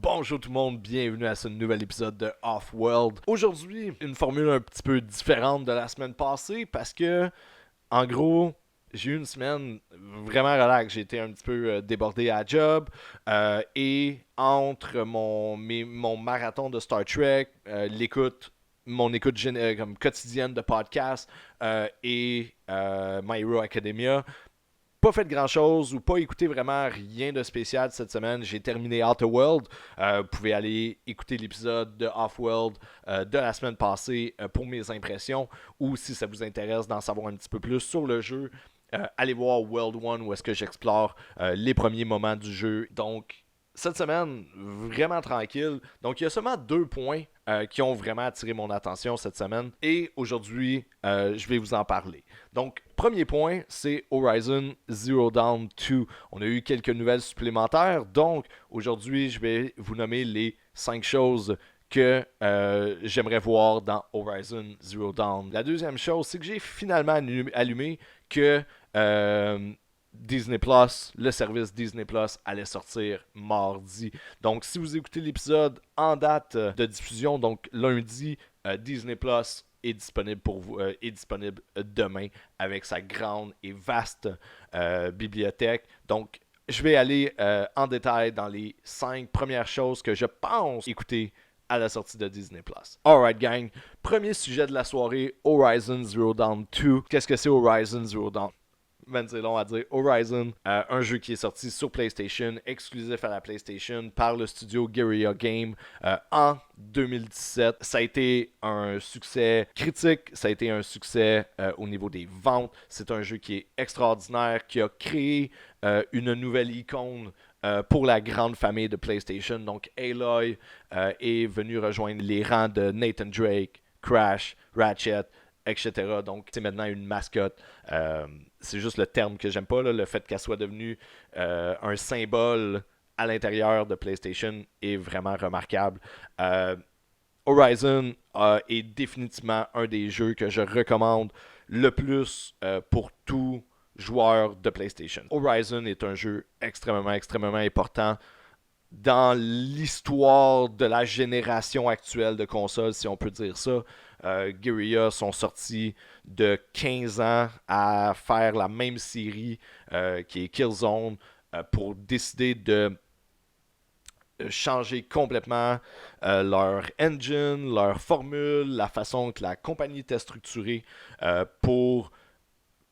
Bonjour tout le monde, bienvenue à ce nouvel épisode de Off-World. Aujourd'hui, une formule un petit peu différente de la semaine passée parce que, en gros, j'ai eu une semaine vraiment relax. J'ai été un petit peu débordé à la job et entre mon marathon de Star Trek, mon écoute comme quotidienne de podcast et My Hero Academia, pas fait grand chose ou pas écouté vraiment rien de spécial cette semaine. J'ai terminé Outer World. Vous pouvez aller écouter l'épisode de Off-World de la semaine passée pour mes impressions, ou si ça vous intéresse d'en savoir un petit peu plus sur le jeu, allez voir World 1 où est-ce que j'explore les premiers moments du jeu. Donc cette semaine, vraiment tranquille. Donc il y a seulement 2 points qui ont vraiment attiré mon attention cette semaine. Et aujourd'hui, je vais vous en parler. Donc, premier point, c'est Horizon Zero Dawn 2. On a eu quelques nouvelles supplémentaires. Donc, aujourd'hui, je vais vous nommer les 5 choses que j'aimerais voir dans Horizon Zero Dawn. La deuxième chose, c'est que j'ai finalement allumé que Disney Plus, le service Disney Plus allait sortir mardi. Donc, si vous écoutez l'épisode en date de diffusion, donc lundi, Disney Plus est disponible pour vous, est disponible demain avec sa grande et vaste bibliothèque. Donc, je vais aller en détail dans les 5 premières choses que je pense écouter à la sortie de Disney+. Alright gang, premier sujet de la soirée, Horizon Zero Dawn 2. Qu'est-ce que c'est Horizon Zero Dawn? C'est long à dire. Horizon, un jeu qui est sorti sur PlayStation, exclusif à la PlayStation par le studio Guerrilla Games en 2017. Ça a été un succès critique, ça a été un succès au niveau des ventes. C'est un jeu qui est extraordinaire, qui a créé une nouvelle icône pour la grande famille de PlayStation. Donc Aloy est venu rejoindre les rangs de Nathan Drake, Crash, Ratchet, etc. Donc, c'est maintenant une mascotte. C'est juste le terme que j'aime pas, là, le fait qu'elle soit devenue un symbole à l'intérieur de PlayStation est vraiment remarquable. Horizon est définitivement un des jeux que je recommande le plus pour tout joueur de PlayStation. Horizon est un jeu extrêmement important dans l'histoire de la génération actuelle de consoles, si on peut dire ça. Guerrilla sont sortis de 15 ans à faire la même série qui est Killzone pour décider de changer complètement leur engine, leur formule, la façon que la compagnie était structurée pour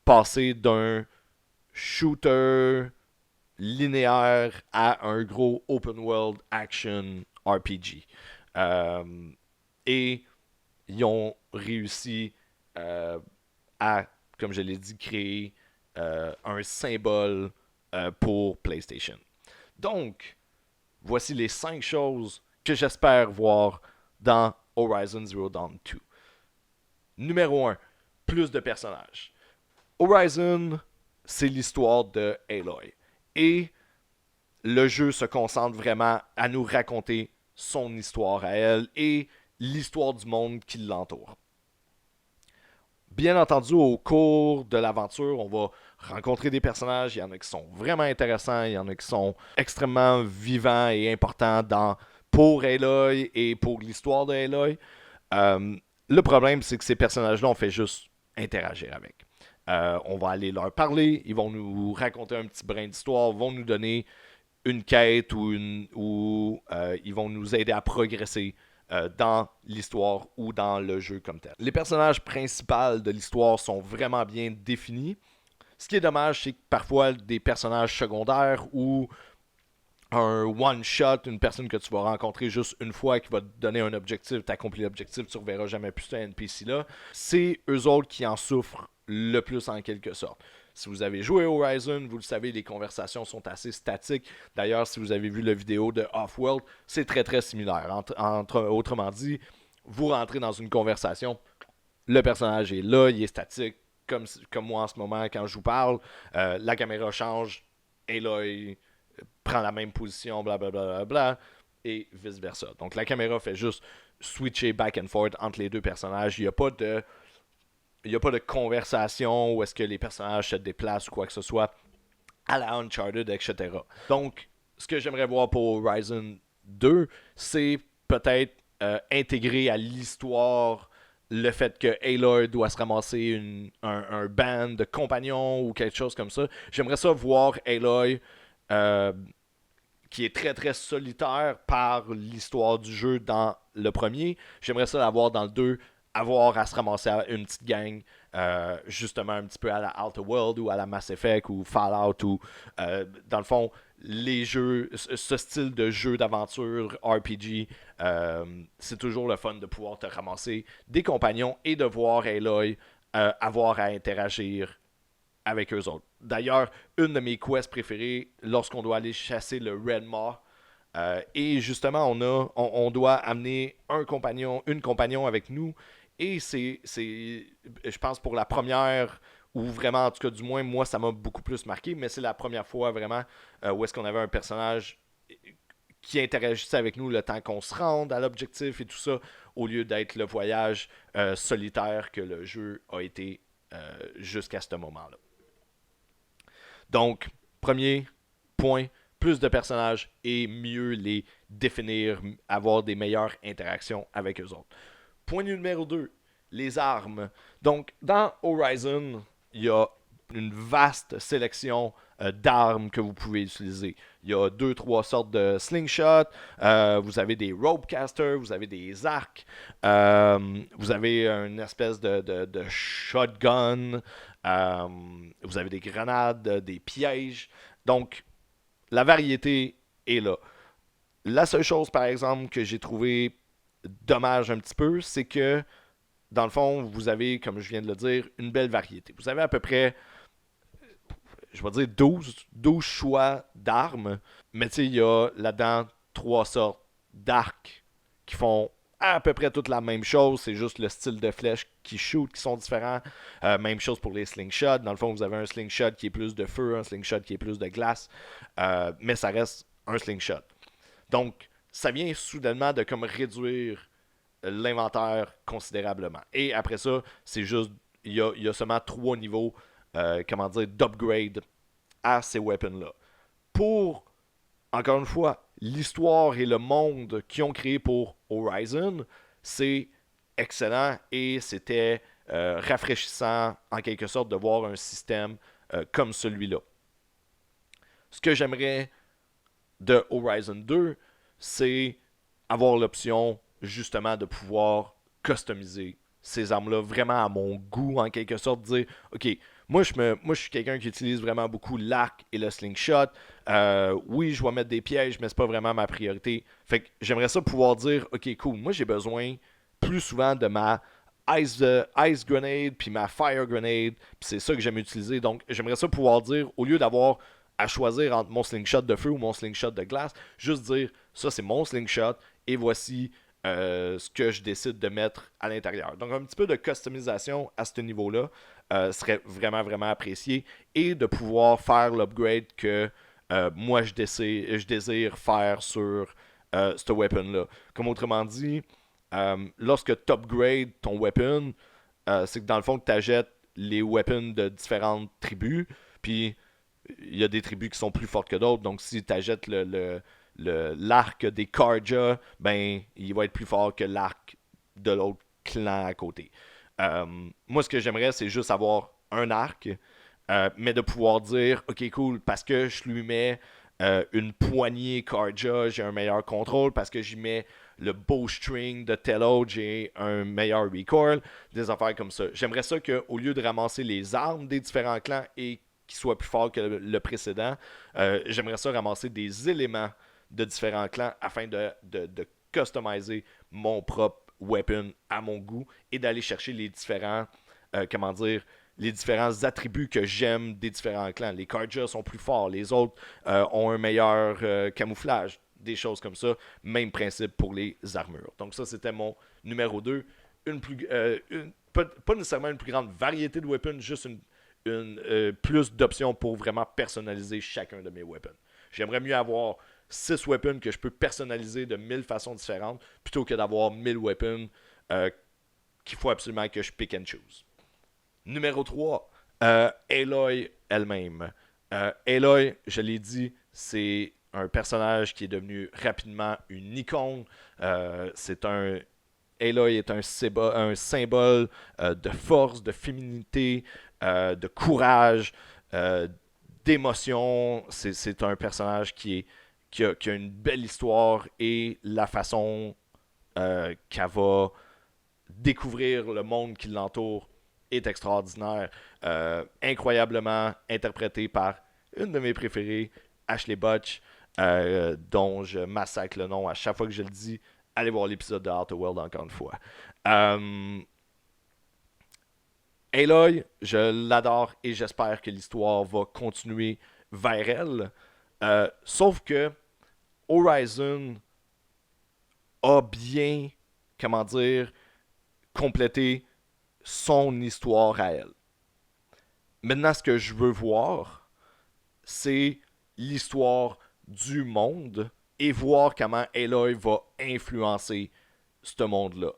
passer d'un shooter linéaire à un gros open world action RPG. Et ils ont réussi à, comme je l'ai dit, créer un symbole pour PlayStation. Donc, voici les 5 choses que j'espère voir dans Horizon Zero Dawn 2. Numéro 1, plus de personnages. Horizon, c'est l'histoire de Aloy. Et le jeu se concentre vraiment à nous raconter son histoire à elle et l'histoire du monde qui l'entoure. Bien entendu, au cours de l'aventure, on va rencontrer des personnages. Il y en a qui sont vraiment intéressants, il y en a qui sont extrêmement vivants et importants pour Aloy et pour l'histoire de Aloy. Le problème, c'est que ces personnages-là, on fait juste interagir avec. On va aller leur parler, ils vont nous raconter un petit brin d'histoire, vont nous donner une quête ou ils vont nous aider à progresser dans l'histoire ou dans le jeu comme tel. Les personnages principaux de l'histoire sont vraiment bien définis. Ce qui est dommage, c'est que parfois des personnages secondaires ou un one-shot, une personne que tu vas rencontrer juste une fois qui va te donner un objectif, t'accomplis l'objectif, tu ne reverras jamais plus ce NPC-là, c'est eux autres qui en souffrent le plus en quelque sorte. Si vous avez joué Horizon, vous le savez, les conversations sont assez statiques. D'ailleurs, si vous avez vu la vidéo de Off-World, c'est très similaire. Autrement dit, vous rentrez dans une conversation, le personnage est là, il est statique, comme moi en ce moment quand je vous parle, la caméra change, et là, il prend la même position, blablabla, et vice-versa. Donc la caméra fait juste switcher back and forth entre les deux personnages. Il n'y a pas de conversation où est-ce que les personnages se déplacent ou quoi que ce soit à la Uncharted, etc. Donc, ce que j'aimerais voir pour Horizon 2, c'est peut-être intégrer à l'histoire le fait que Aloy doit se ramasser un band de compagnons ou quelque chose comme ça. J'aimerais ça voir Aloy euh, qui est très très solitaire par l'histoire du jeu dans le premier. J'aimerais ça l'avoir dans le 2, avoir à se ramasser à une petite gang, justement un petit peu à la Outer World ou à la Mass Effect ou Fallout ou dans le fond les jeux, ce style de jeu d'aventure RPG, c'est toujours le fun de pouvoir te ramasser des compagnons et de voir Aloy avoir à interagir avec eux autres. D'ailleurs, une de mes quests préférées, lorsqu'on doit aller chasser le Red Maw, et justement, on doit amener une compagnon avec nous. Et je pense, pour la première, ou vraiment, en tout cas, du moins, moi, ça m'a beaucoup plus marqué, mais c'est la première fois vraiment où est-ce qu'on avait un personnage qui interagissait avec nous le temps qu'on se rende à l'objectif et tout ça, au lieu d'être le voyage solitaire que le jeu a été jusqu'à ce moment-là. Donc, premier point, plus de personnages et mieux les définir, avoir des meilleures interactions avec eux autres. Point numéro 2, les armes. Donc, dans Horizon, il y a une vaste sélection d'armes que vous pouvez utiliser. Il y a deux, trois sortes de slingshot, vous avez des ropecasters, vous avez des arcs, vous avez une espèce de shotgun, euh, vous avez des grenades, des pièges. Donc, la variété est là. La seule chose, par exemple, que j'ai trouvé dommage un petit peu, c'est que, dans le fond, vous avez, comme je viens de le dire, une belle variété. Vous avez à peu près, je vais dire 12 choix d'armes, mais tu sais, il y a là-dedans trois sortes d'arcs qui font à peu près toute la même chose, c'est juste le style de flèche qui shoot qui sont différents. Même chose pour les slingshots. Dans le fond, vous avez un slingshot qui est plus de feu, un slingshot qui est plus de glace, mais ça reste un slingshot. Donc, ça vient soudainement de comme réduire l'inventaire considérablement. Et après ça, c'est juste, il y a seulement trois niveaux, comment dire, d'upgrade à ces weapons-là. Pour, encore une fois, l'histoire et le monde qu'ils ont créé pour Horizon, c'est excellent et c'était rafraîchissant en quelque sorte de voir un système comme celui-là. Ce que j'aimerais de Horizon 2, c'est avoir l'option justement de pouvoir customiser ces armes-là vraiment à mon goût, en quelque sorte, dire, ok, moi je suis quelqu'un qui utilise vraiment beaucoup l'arc et le slingshot. Oui, je vais mettre des pièges, mais c'est pas vraiment ma priorité. Fait que j'aimerais ça pouvoir dire, ok, cool, moi j'ai besoin plus souvent de ma ice grenade puis ma fire grenade, puis c'est ça que j'aime utiliser. Donc j'aimerais ça pouvoir dire, au lieu d'avoir à choisir entre mon slingshot de feu ou mon slingshot de glace, juste dire ça c'est mon slingshot et voici ce que je décide de mettre à l'intérieur. Donc un petit peu de customisation à ce niveau-là serait vraiment vraiment apprécié et de pouvoir faire l'upgrade que moi je désire faire sur ce weapon-là. Comme autrement dit, lorsque tu upgrades ton weapon, c'est que dans le fond tu achètes les weapons de différentes tribus, puis il y a des tribus qui sont plus fortes que d'autres. Donc, si tu achètes l'arc des Karja, ben, il va être plus fort que l'arc de l'autre clan à côté. Moi, ce que j'aimerais, c'est juste avoir un arc, mais de pouvoir dire, ok, cool, parce que je lui mets une poignée Karja, j'ai un meilleur contrôle, parce que j'y mets le bowstring de tel autre, j'ai un meilleur recoil, des affaires comme ça. J'aimerais ça qu'au lieu de ramasser les armes des différents clans et qui soit plus fort que le précédent. J'aimerais ça ramasser des éléments de différents clans afin de customiser mon propre weapon à mon goût et d'aller chercher les différents, comment dire, les différents attributs que j'aime des différents clans. Les Karja sont plus forts, les autres ont un meilleur camouflage, des choses comme ça. Même principe pour les armures. Donc ça, c'était mon numéro 2. Pas nécessairement une plus grande variété de weapons, juste plus d'options pour vraiment personnaliser chacun de mes weapons. J'aimerais mieux avoir 6 weapons que je peux personnaliser de 1000 façons différentes plutôt que d'avoir 1000 weapons qu'il faut absolument que je pick and choose. Numéro 3, Aloy elle-même. Aloy, je l'ai dit, c'est un personnage qui est devenu rapidement une icône. Aloy est un symbole de force, de féminité, de courage, euh, d'émotion. C'est un personnage qui a une belle histoire et la façon qu'elle va découvrir le monde qui l'entoure est extraordinaire. Incroyablement interprété par une de mes préférées, Ashley Butch, dont je massacre le nom à chaque fois que je le dis. Allez voir l'épisode de Outer World encore une fois. Aloy, je l'adore et j'espère que l'histoire va continuer vers elle. Sauf que Horizon a bien, comment dire, complété son histoire à elle. Maintenant, ce que je veux voir, c'est l'histoire du monde et voir comment Aloy va influencer ce monde-là.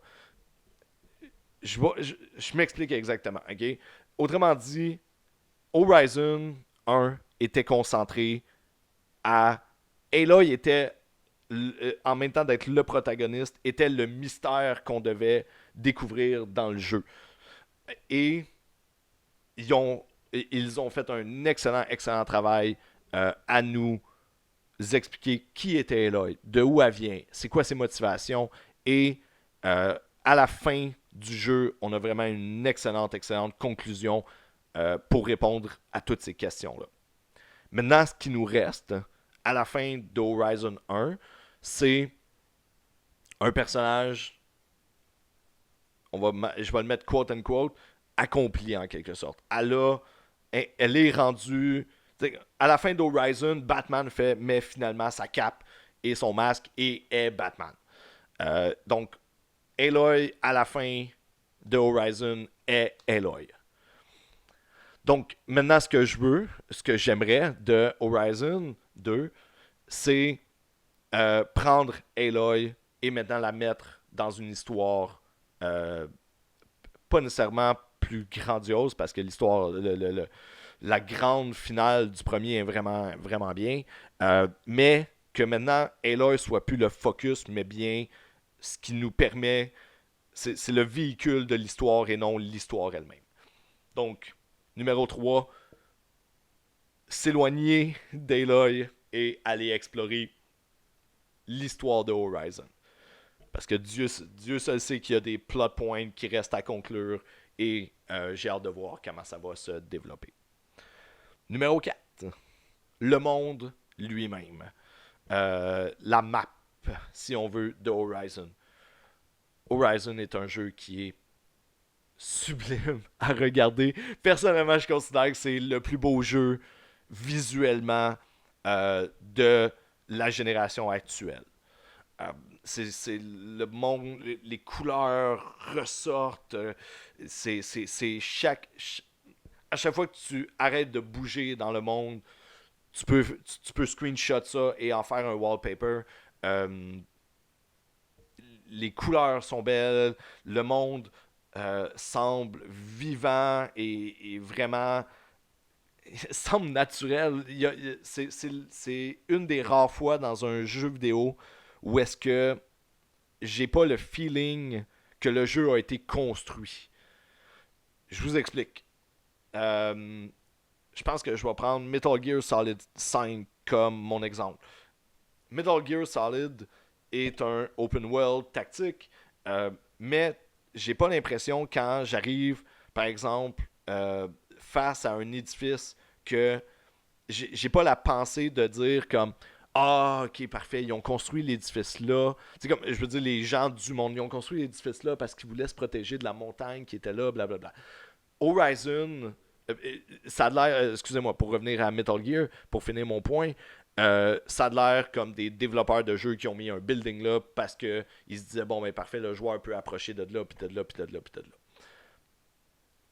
Je m'explique exactement, ok? Autrement dit, Horizon 1 était concentré à... Aloy était, en même temps d'être le protagoniste, était le mystère qu'on devait découvrir dans le jeu. Et ils ont fait un excellent travail à nous expliquer qui était Aloy, de où elle vient, c'est quoi ses motivations. Et à la fin du jeu, on a vraiment une excellente conclusion pour répondre à toutes ces questions-là. Maintenant, ce qui nous reste à la fin d'Horizon 1, c'est un personnage, je vais le mettre quote-unquote, accompli en quelque sorte. Elle est rendue... À la fin d'Horizon, Batman met finalement sa cape et son masque et est Batman. Donc, Aloy, à la fin de Horizon, est Aloy. Donc, maintenant, ce que j'aimerais de Horizon 2, c'est prendre Aloy et maintenant la mettre dans une histoire pas nécessairement plus grandiose parce que l'histoire, la grande finale du premier est vraiment bien. Mais que maintenant, Aloy soit plus le focus, mais bien ce qui nous permet, c'est le véhicule de l'histoire et non l'histoire elle-même. Donc, numéro 3, s'éloigner d'Aloy et aller explorer l'histoire de Horizon. Parce que Dieu seul sait qu'il y a des plot points qui restent à conclure et j'ai hâte de voir comment ça va se développer. Numéro 4, le monde lui-même. La map, si on veut, de Horizon. Horizon est un jeu qui est sublime à regarder. Personnellement, je considère que c'est le plus beau jeu visuellement de la génération actuelle. C'est le monde, les couleurs ressortent. À chaque fois que tu arrêtes de bouger dans le monde, tu peux screenshot ça et en faire un wallpaper. Les couleurs sont belles, le monde semble vivant et vraiment semble naturel. C'est une des rares fois dans un jeu vidéo où est-ce que j'ai pas le feeling que le jeu a été construit. Je vous explique. Je pense que je vais prendre Metal Gear Solid 5 comme mon exemple. Metal Gear Solid est un open world tactique, mais j'ai pas l'impression quand j'arrive, par exemple, face à un édifice que j'ai pas la pensée de dire comme ah ok parfait ils ont construit l'édifice là, c'est comme je veux dire les gens du monde ils ont construit l'édifice là parce qu'ils voulaient se protéger de la montagne qui était là blablabla. Horizon ça a l'air, excusez-moi, pour revenir à Metal Gear, pour finir mon point, ça a l'air comme des développeurs de jeux qui ont mis un building là parce que ils se disaient bon ben parfait le joueur peut approcher de là puis de là puis de là puis de là.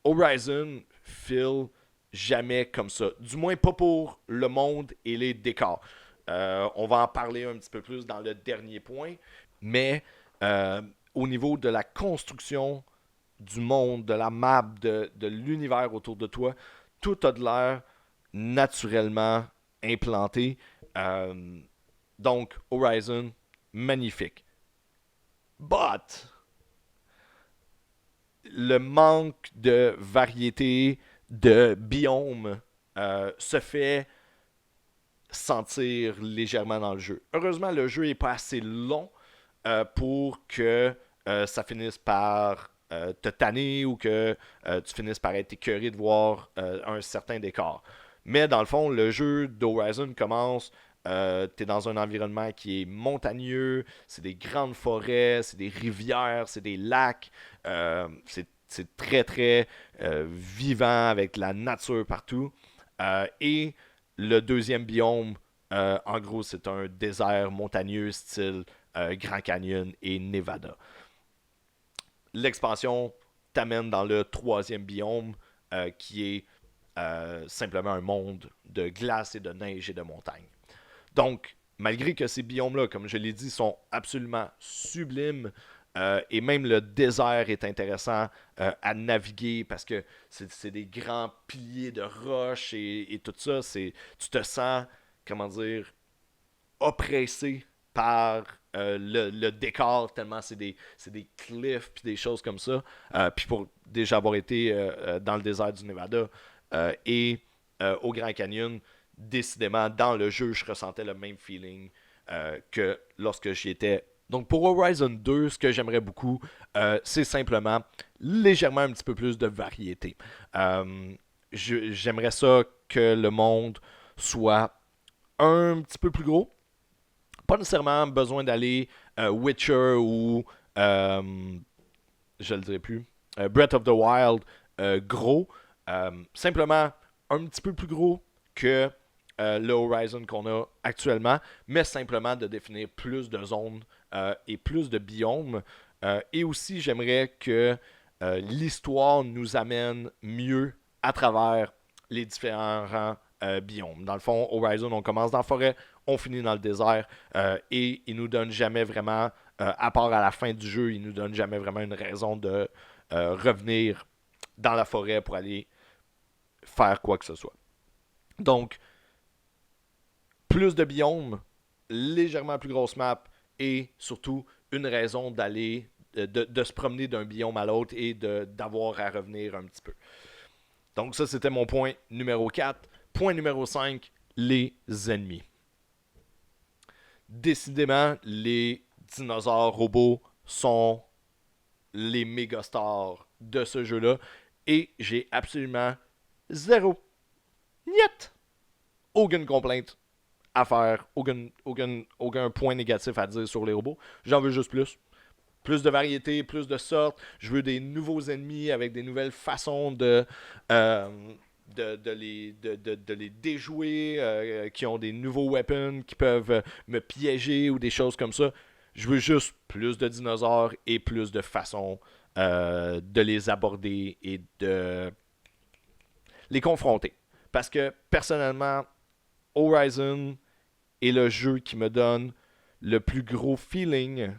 Horizon feel jamais comme ça, du moins pas pour le monde et les décors. On va en parler un petit peu plus dans le dernier point, mais au niveau de la construction du monde, de la map, de l'univers autour de toi, tout a de l'air naturellement implanté. Donc, Horizon, magnifique. But, le manque de variété de biomes se fait sentir légèrement dans le jeu. Heureusement, le jeu n'est pas assez long pour que ça finisse par te tanner ou que tu finisses par être écœuré de voir un certain décor. Mais dans le fond, le jeu d'Horizon commence. T'es dans un environnement qui est montagneux, c'est des grandes forêts, c'est des rivières, c'est des lacs, c'est très très vivant avec la nature partout. Et le deuxième biome, en gros, c'est un désert montagneux style Grand Canyon et Nevada. L'expansion t'amène dans le troisième biome qui est simplement un monde de glace et de neige et de montagne. Donc, malgré que ces biomes-là, comme je l'ai dit, sont absolument sublimes, et même le désert est intéressant à naviguer parce que c'est des grands piliers de roches et tout ça. Tu te sens, comment dire, oppressé par le décor, tellement c'est des cliffs puis des choses comme ça. Puis pour déjà avoir été dans le désert du Nevada et au Grand Canyon, décidément, dans le jeu, je ressentais le même feeling que lorsque j'y étais. Donc pour Horizon 2, ce que j'aimerais beaucoup, c'est simplement légèrement un petit peu plus de variété. J'aimerais ça que le monde soit un petit peu plus gros. Pas nécessairement besoin d'aller Witcher ou je le dirai plus Breath of the Wild gros. Simplement un petit peu plus gros que le Horizon qu'on a actuellement, mais simplement de définir plus de zones et plus de biomes. Et aussi, j'aimerais que l'histoire nous amène mieux à travers les différents biomes. Dans le fond, Horizon, on commence dans la forêt, on finit dans le désert, et il nous donne jamais vraiment, à part à la fin du jeu, il nous donne jamais vraiment une raison de revenir dans la forêt pour aller faire quoi que ce soit. Donc, plus de biomes, légèrement plus grosse map et surtout une raison d'aller de se promener d'un biome à l'autre et d'avoir à revenir un petit peu. Donc ça, c'était mon point numéro 4. Point numéro 5, les ennemis. Décidément, les dinosaures robots sont les méga stars de ce jeu-là et j'ai absolument zéro, niet, aucune complainte à faire, aucun point négatif à dire sur les robots. J'en veux juste plus. Plus de variété, plus de sortes. Je veux des nouveaux ennemis avec des nouvelles façons de les déjouer, qui ont des nouveaux weapons, qui peuvent me piéger ou des choses comme ça. Je veux juste plus de dinosaures et plus de façons de les aborder et de les confronter. Parce que personnellement, Horizon est le jeu qui me donne le plus gros feeling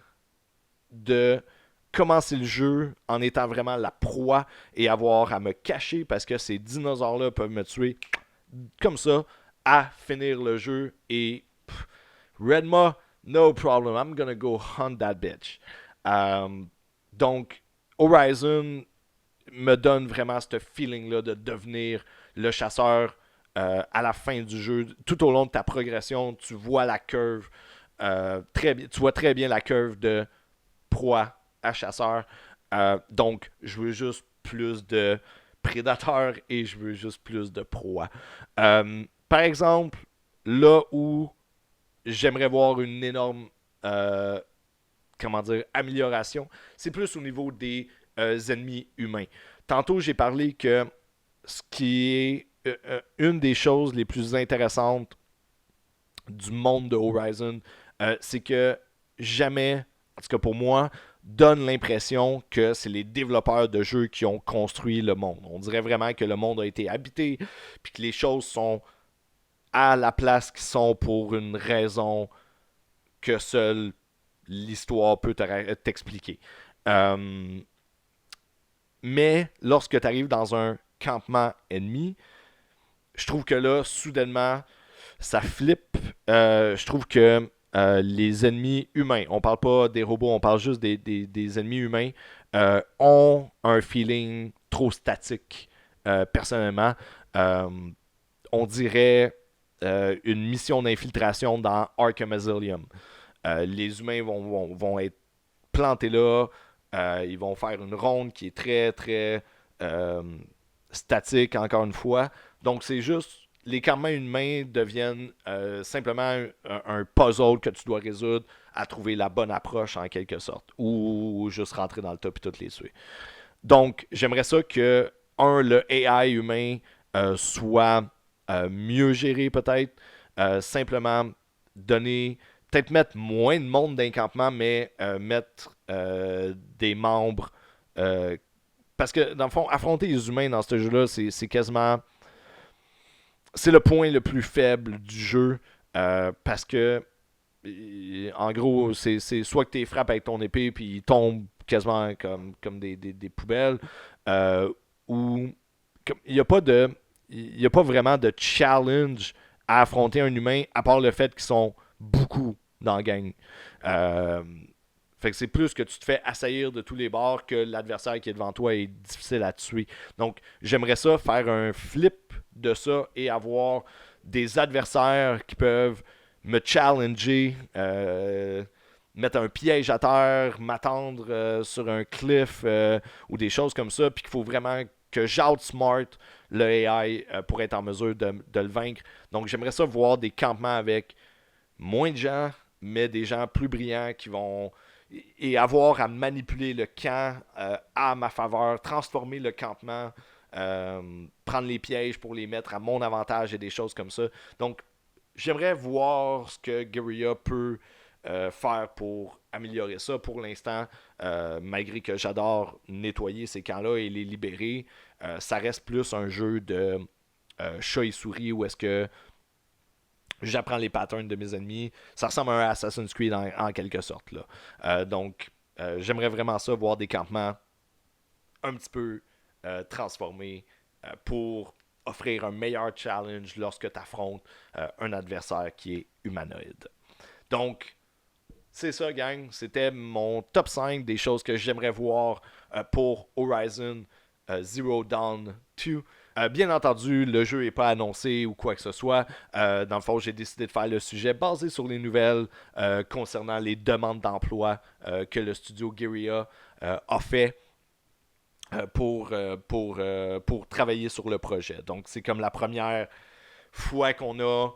de commencer le jeu en étant vraiment la proie et avoir à me cacher parce que ces dinosaures-là peuvent me tuer comme ça à finir le jeu et Redma, no problem, I'm gonna go hunt that bitch. Donc, Horizon me donne vraiment ce feeling-là de devenir le chasseur à la fin du jeu. Tout au long de ta progression, tu vois la curve. Tu vois très bien la curve de proie à chasseur. Donc, je veux juste plus de prédateurs et je veux juste plus de proie. Par exemple, là où j'aimerais voir une énorme comment dire, amélioration, c'est plus au niveau des ennemis humains. Tantôt, j'ai parlé que ce qui est une des choses les plus intéressantes du monde de Horizon, c'est que jamais, en tout cas pour moi, donne l'impression que c'est les développeurs de jeux qui ont construit le monde. On dirait vraiment que le monde a été habité, puis que les choses sont à la place qu'ils sont pour une raison que seule l'histoire peut t'expliquer. Mais lorsque tu arrives dans un campement ennemi, je trouve que là, soudainement, ça flippe. Je trouve que les ennemis humains, on parle pas des robots, on parle juste des ennemis humains, ont un feeling trop statique, personnellement. Euh, on dirait une mission d'infiltration dans Arkham Asylum. Les humains vont être plantés là, ils vont faire une ronde qui est très, très euh, statique, encore une fois. Donc, c'est juste, les campements humains deviennent simplement un puzzle que tu dois résoudre à trouver la bonne approche, en quelque sorte. Ou juste rentrer dans le top et toutes les tuer. Donc, j'aimerais ça que, le AI humain soit mieux géré, peut-être. Simplement donner, peut-être mettre moins de monde d'un campement, mais mettre des membres. Parce que, dans le fond, affronter les humains dans ce jeu-là, c'est quasiment. C'est le point le plus faible du jeu. Parce que, en gros, c'est soit que tu les frappes avec ton épée, puis ils tombent quasiment comme des poubelles, euh, ou il n'y a pas de. Il n'y a pas vraiment de challenge à affronter un humain, à part le fait qu'ils sont beaucoup dans la gang. Euh, Fait que c'est plus que tu te fais assaillir de tous les bords que l'adversaire qui est devant toi est difficile à tuer. Donc, j'aimerais ça faire un flip de ça et avoir des adversaires qui peuvent me challenger, mettre un piège à terre, m'attendre sur un cliff ou des choses comme ça, puis qu'il faut vraiment que j'outsmart le AI pour être en mesure de le vaincre. Donc, j'aimerais ça voir des campements avec moins de gens, mais des gens plus brillants qui vont et avoir à manipuler le camp à ma faveur, transformer le campement, prendre les pièges pour les mettre à mon avantage et des choses comme ça. Donc, j'aimerais voir ce que Guerrilla peut faire pour améliorer ça. Pour l'instant, malgré que j'adore nettoyer ces camps-là et les libérer, ça reste plus un jeu de chat et souris où est-ce que j'apprends les patterns de mes ennemis. Ça ressemble à un Assassin's Creed en quelque sorte. Là. Donc, j'aimerais vraiment ça, voir des campements un petit peu transformés pour offrir un meilleur challenge lorsque tu affrontes un adversaire qui est humanoïde. Donc, c'est ça, gang. C'était mon top 5 des choses que j'aimerais voir pour Horizon Zero Dawn 2. Bien entendu, le jeu n'est pas annoncé ou quoi que ce soit. Dans le fond, j'ai décidé de faire le sujet basé sur les nouvelles concernant les demandes d'emploi que le studio Guerrilla a fait pour travailler sur le projet. Donc, c'est comme la première fois qu'on a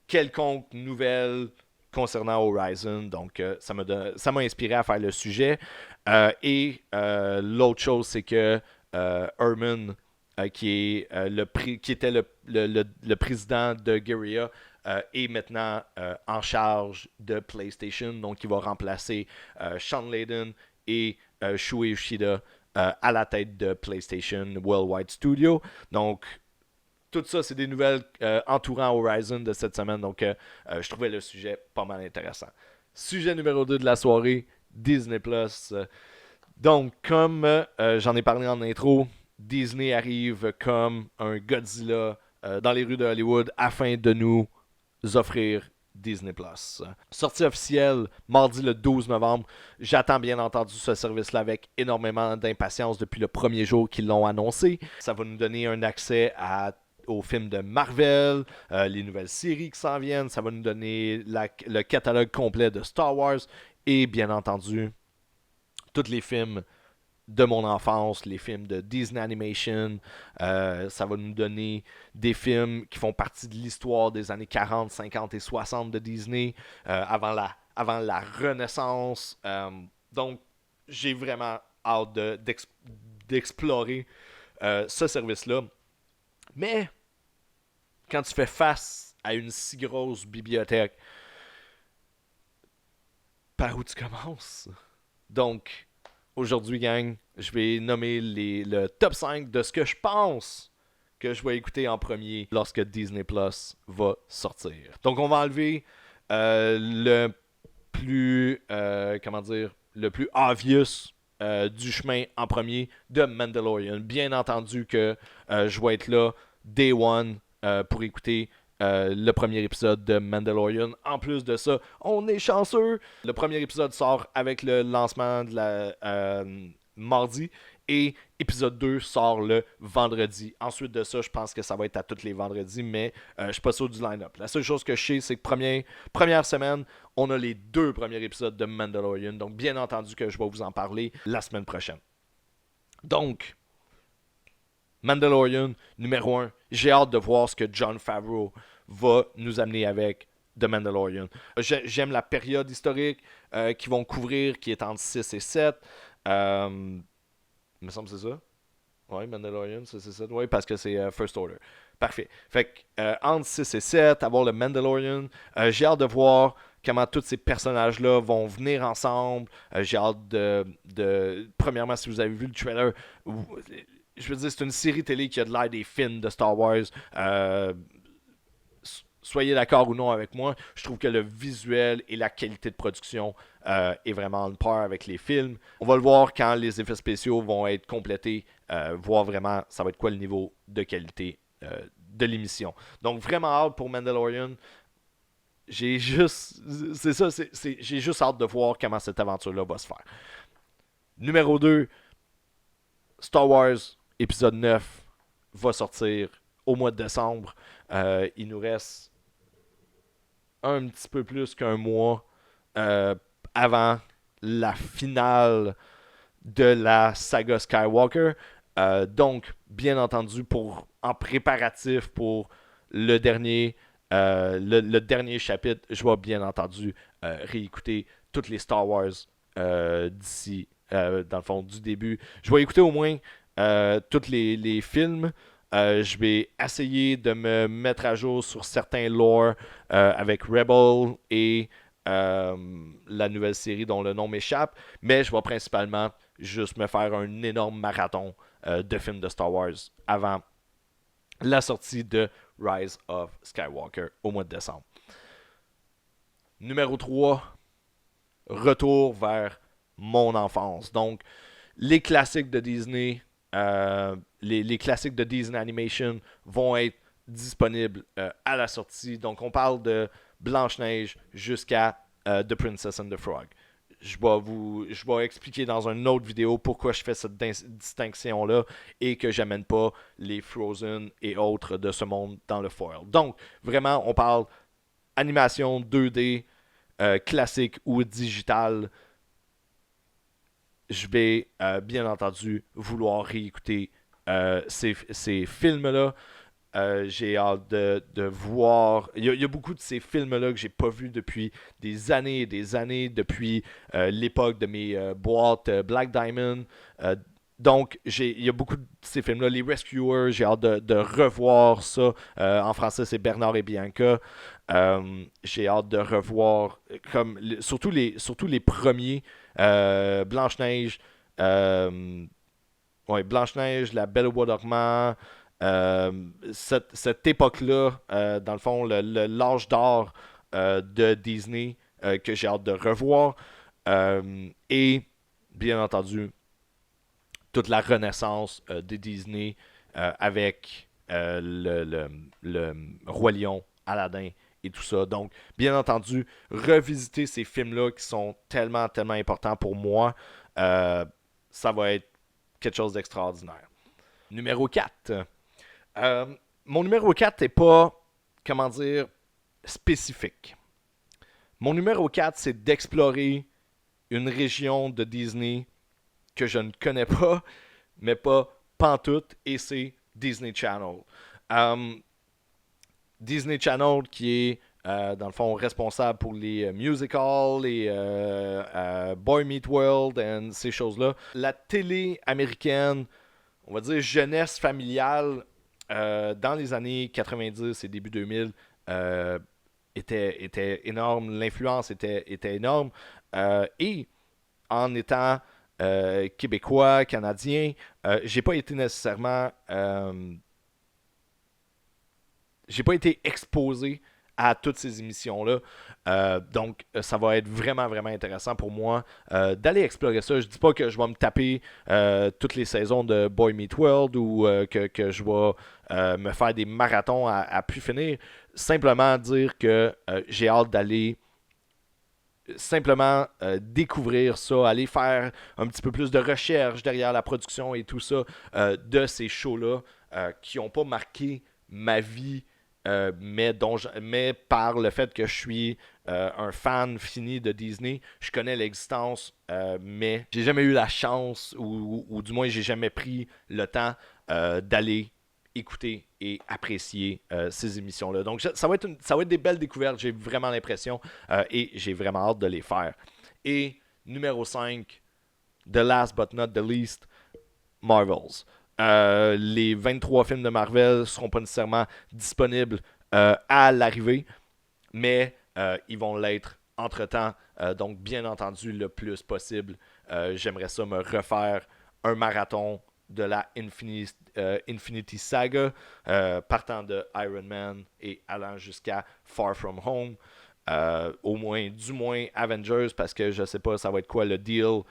quelconque nouvelle concernant Horizon. Donc, ça m'a inspiré à faire le sujet. L'autre chose, c'est que Herman, qui était le président de Guerrilla, est maintenant en charge de PlayStation. Donc, il va remplacer Sean Layden et Shuei Yoshida à la tête de PlayStation Worldwide Studio. Donc, tout ça, c'est des nouvelles entourant Horizon de cette semaine. Donc, je trouvais le sujet pas mal intéressant. Sujet numéro 2 de la soirée, Disney+. Donc, comme j'en ai parlé en intro, Disney arrive comme un Godzilla dans les rues de Hollywood afin de nous offrir Disney+. Sortie officielle, mardi le 12 novembre. J'attends bien entendu ce service-là avec énormément d'impatience depuis le premier jour qu'ils l'ont annoncé. Ça va nous donner un accès aux films de Marvel, les nouvelles séries qui s'en viennent. Ça va nous donner le catalogue complet de Star Wars et bien entendu tous les films de mon enfance, les films de Disney Animation. Ça va nous donner des films qui font partie de l'histoire des années 40, 50 et 60 de Disney, avant la Renaissance. Donc, j'ai vraiment hâte d'explorer ce service-là. Mais, quand tu fais face à une si grosse bibliothèque, par où tu commences? Donc, aujourd'hui, gang, je vais nommer le top 5 de ce que je pense que je vais écouter en premier lorsque Disney Plus va sortir. Donc, on va enlever le plus, le plus obvious du chemin en premier de Mandalorian. Bien entendu que je vais être là day one pour écouter le premier épisode de Mandalorian. En plus de ça, on est chanceux. Le premier épisode sort avec le lancement de la mardi et épisode 2 sort le vendredi. Ensuite de ça, je pense que ça va être à tous les vendredis, mais je suis pas sûr du line-up. La seule chose que je sais, c'est que première semaine, on a les 2 premiers épisodes de Mandalorian. Donc, bien entendu que je vais vous en parler la semaine prochaine. Donc, Mandalorian, numéro 1. J'ai hâte de voir ce que Jon Favreau va nous amener avec The Mandalorian. J'aime la période historique qu'ils vont couvrir, qui est entre 6 et 7. Il me semble que c'est ça. Oui, Mandalorian, c'est ça. Oui, parce que c'est First Order. Parfait. Fait que entre 6 et 7, avoir le Mandalorian, j'ai hâte de voir comment tous ces personnages-là vont venir ensemble. J'ai hâte premièrement, si vous avez vu le trailer, je veux dire, c'est une série télé qui a de l'air des films de Star Wars. Soyez d'accord ou non avec moi, je trouve que le visuel et la qualité de production est vraiment en par avec les films. On va le voir quand les effets spéciaux vont être complétés, voir vraiment ça va être quoi le niveau de qualité de l'émission. Donc vraiment hâte pour Mandalorian. J'ai juste j'ai juste hâte de voir comment cette aventure-là va se faire. Numéro 2, Star Wars épisode 9 va sortir au mois de décembre. Il nous reste un petit peu plus qu'un mois avant la finale de la saga Skywalker. Donc, bien entendu, en préparatif pour le dernier, le dernier chapitre, je vais bien entendu réécouter toutes les Star Wars d'ici, dans le fond, du début. Je vais écouter au moins tous les films. Je vais essayer de me mettre à jour sur certains lore avec Rebel et la nouvelle série dont le nom m'échappe. Mais je vais principalement juste me faire un énorme marathon de films de Star Wars avant la sortie de Rise of Skywalker au mois de décembre. Numéro 3, retour vers mon enfance. Donc, les classiques de Disney, les classiques de Disney Animation vont être disponibles à la sortie. Donc, on parle de Blanche-Neige jusqu'à The Princess and the Frog. Je vais expliquer dans une autre vidéo pourquoi je fais cette distinction-là et que j'amène pas les Frozen et autres de ce monde dans le foil. Donc, vraiment, on parle animation 2D, classique ou digital. Je vais bien entendu vouloir réécouter ces films-là. J'ai hâte de voir. Il y a beaucoup de ces films-là que j'ai pas vus depuis des années et des années, depuis l'époque de mes boîtes Black Diamond. Donc, il y a beaucoup de ces films-là. Les Rescuers, j'ai hâte de revoir ça. En français, c'est Bernard et Bianca. J'ai hâte de revoir, surtout les premiers. Blanche-Neige, Blanche-Neige, La Belle au bois dormant. Cette époque-là, dans le fond, l'âge d'or de Disney que j'ai hâte de revoir. Et, bien entendu, toute la renaissance de Disney avec le Roi Lion, Aladdin et tout ça. Donc, bien entendu, revisiter ces films-là qui sont tellement, tellement importants pour moi, ça va être quelque chose d'extraordinaire. Numéro 4. Mon numéro 4 n'est pas, comment dire, spécifique. Mon numéro 4, c'est d'explorer une région de Disney que je ne connais pas, mais pas pantoute, et c'est Disney Channel. Disney Channel qui est, dans le fond, responsable pour les musicals, les Boy Meet World, et ces choses-là. La télé américaine, on va dire jeunesse familiale, dans les années 90 et début 2000, était énorme. L'influence était énorme. Et en étant québécois, canadien, j'ai pas été nécessairement... j'ai pas été exposé à toutes ces émissions-là. Donc, ça va être vraiment, vraiment intéressant pour moi d'aller explorer ça. Je dis pas que je vais me taper toutes les saisons de Boy Meet World ou que je vais me faire des marathons à plus finir. simplement dire que j'ai hâte d'aller simplement découvrir ça, aller faire un petit peu plus de recherche derrière la production et tout ça de ces shows-là qui n'ont pas marqué ma vie, mais par le fait que je suis un fan fini de Disney, je connais l'existence, mais j'ai jamais eu la chance, ou du moins j'ai jamais pris le temps d'aller écouter et apprécier ces émissions-là. Donc ça va être des belles découvertes, j'ai vraiment l'impression, et j'ai vraiment hâte de les faire. Et numéro 5, the last but not the least, Marvels. Les 23 films de Marvel ne seront pas nécessairement disponibles à l'arrivée, mais ils vont l'être entre-temps. Donc, bien entendu, le plus possible. J'aimerais ça me refaire un marathon de la Infinity Saga, partant de Iron Man et allant jusqu'à Far From Home. Du moins Avengers, parce que je sais pas ça va être quoi le deal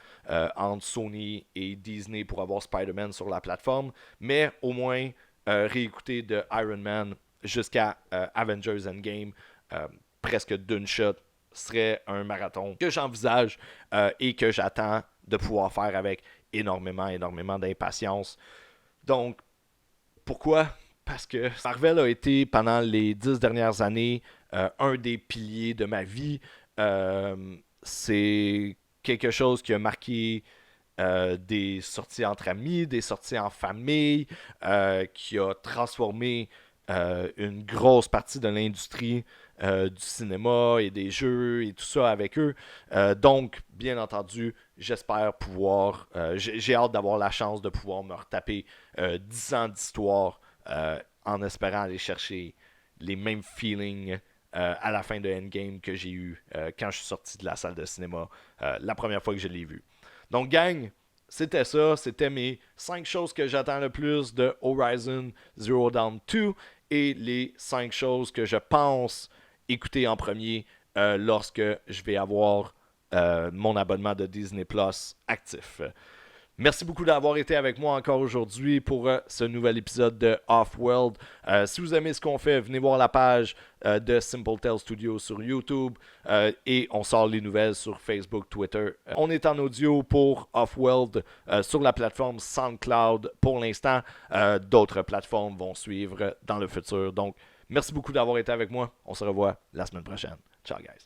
entre Sony et Disney pour avoir Spider-Man sur la plateforme, mais au moins réécouter de Iron Man jusqu'à Avengers Endgame presque d'une shot serait un marathon que j'envisage et que j'attends de pouvoir faire avec énormément d'impatience. Donc, pourquoi? Parce que Marvel a été, pendant les 10 dernières années, un des piliers de ma vie. C'est quelque chose qui a marqué des sorties entre amis, des sorties en famille, qui a transformé une grosse partie de l'industrie du cinéma et des jeux et tout ça avec eux. Donc, bien entendu, j'espère pouvoir... j'ai hâte d'avoir la chance de pouvoir me retaper 10 ans d'histoire en espérant aller chercher les mêmes feelings à la fin de Endgame que j'ai eu quand je suis sorti de la salle de cinéma la première fois que je l'ai vu. Donc, gang, c'était ça. C'était mes 5 choses que j'attends le plus de Horizon Zero Dawn 2 et les 5 choses que je pense écouter en premier lorsque je vais avoir mon abonnement de Disney Plus actif. Merci beaucoup d'avoir été avec moi encore aujourd'hui pour ce nouvel épisode de Off-World. Si vous aimez ce qu'on fait, venez voir la page de Simple Tale Studios sur YouTube et on sort les nouvelles sur Facebook, Twitter. On est en audio pour Off-World sur la plateforme SoundCloud pour l'instant. D'autres plateformes vont suivre dans le futur. Donc, merci beaucoup d'avoir été avec moi. On se revoit la semaine prochaine. Ciao, guys.